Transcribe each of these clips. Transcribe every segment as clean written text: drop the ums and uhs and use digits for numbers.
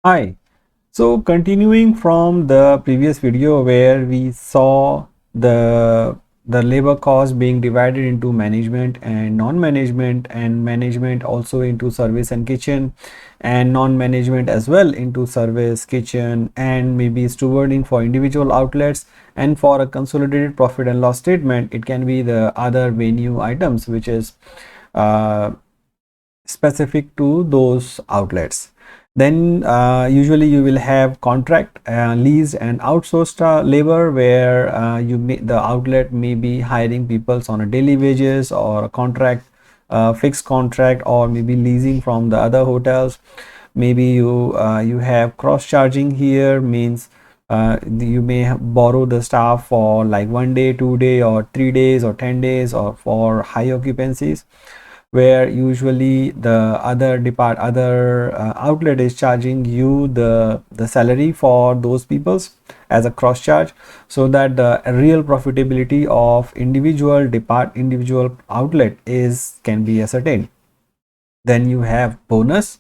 Hi. So continuing from the previous video where we saw the labor cost being divided into management and non-management, and management also into service and kitchen, and non-management as well into service, kitchen, and maybe stewarding for individual outlets. And for a consolidated profit and loss statement, it can be the other venue items which is uh, specific to those outlets. Then usually you will have contract, leased and outsourced labor, where the outlet may be hiring people on a daily wages or a contract, fixed contract, or maybe leasing from the other hotels. Maybe you have cross charging here, means you may borrow the staff for like 1 day, 2 day, or 3 days, or 10 days, or for high occupancies, where usually the other outlet is charging you the salary for those peoples as a cross charge, so that the real profitability of individual outlet is can be ascertained. Then you have bonus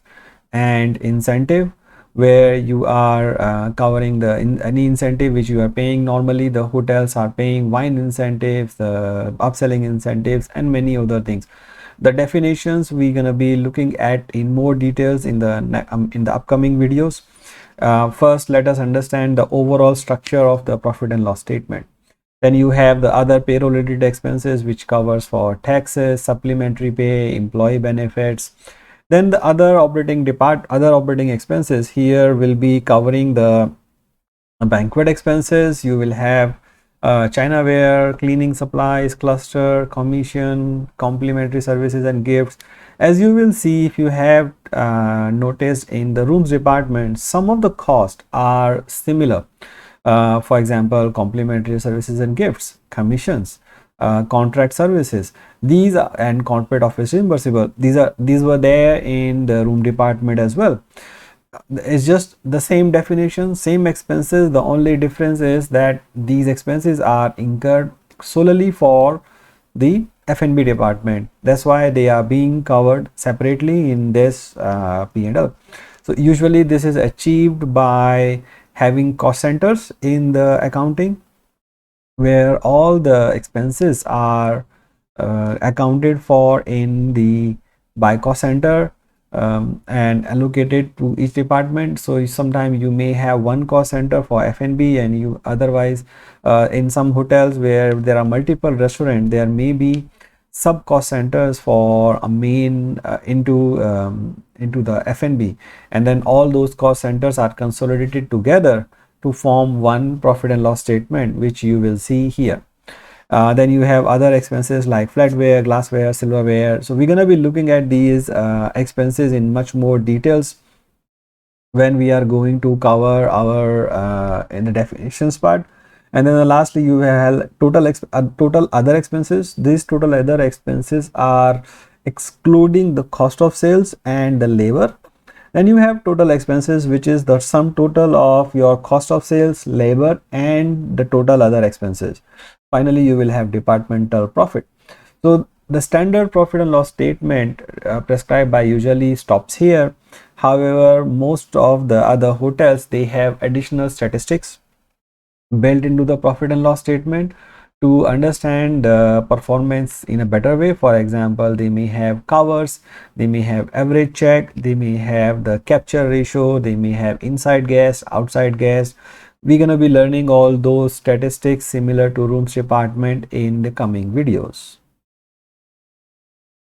and incentive, where you are covering any incentive which you are paying. Normally the hotels are paying wine incentives, the upselling incentives, and many other things. The definitions we're gonna be looking at in more details in the upcoming videos. First, let us understand the overall structure of the profit and loss statement. Then you have the other payroll related expenses, which covers for taxes, supplementary pay, employee benefits. Then the other operating expenses here will be covering the banquet expenses. You will have chinaware, cleaning supplies, cluster, commission, complimentary services, and gifts. As you will see, if you have noticed in the rooms department, some of the costs are similar. For example, complimentary services and gifts, commissions, contract services. These are, and corporate office reimbursable. These were there in the room department as well. It's just the same definition, same expenses. The only difference is that these expenses are incurred solely for the F&B department. That's why they are being covered separately in this P&L. So usually this is achieved by having cost centers in the accounting, where all the expenses are accounted for in the by cost center, and allocated to each department. So sometimes you may have one cost center for F&B, and you otherwise in some hotels where there are multiple restaurants, there may be sub cost centers for a main into the F&B, and then all those cost centers are consolidated together to form one profit and loss statement, which you will see here. Then you have other expenses like flatware, glassware, silverware. So we're going to be looking at these expenses in much more details when we are going to cover our in the definitions part. And then lastly, you have total other expenses. These total other expenses are excluding the cost of sales and the labor. Then you have total expenses, which is the sum total of your cost of sales, labor, and the total other expenses. Finally, you will have departmental profit. So the standard profit and loss statement prescribed by usually stops here. However, most of the other hotels, they have additional statistics built into the profit and loss statement to understand the performance in a better way. For example, they may have covers, they may have average check, they may have the capture ratio, they may have inside guest, outside guest. We're going to be learning all those statistics similar to rooms department in the coming videos.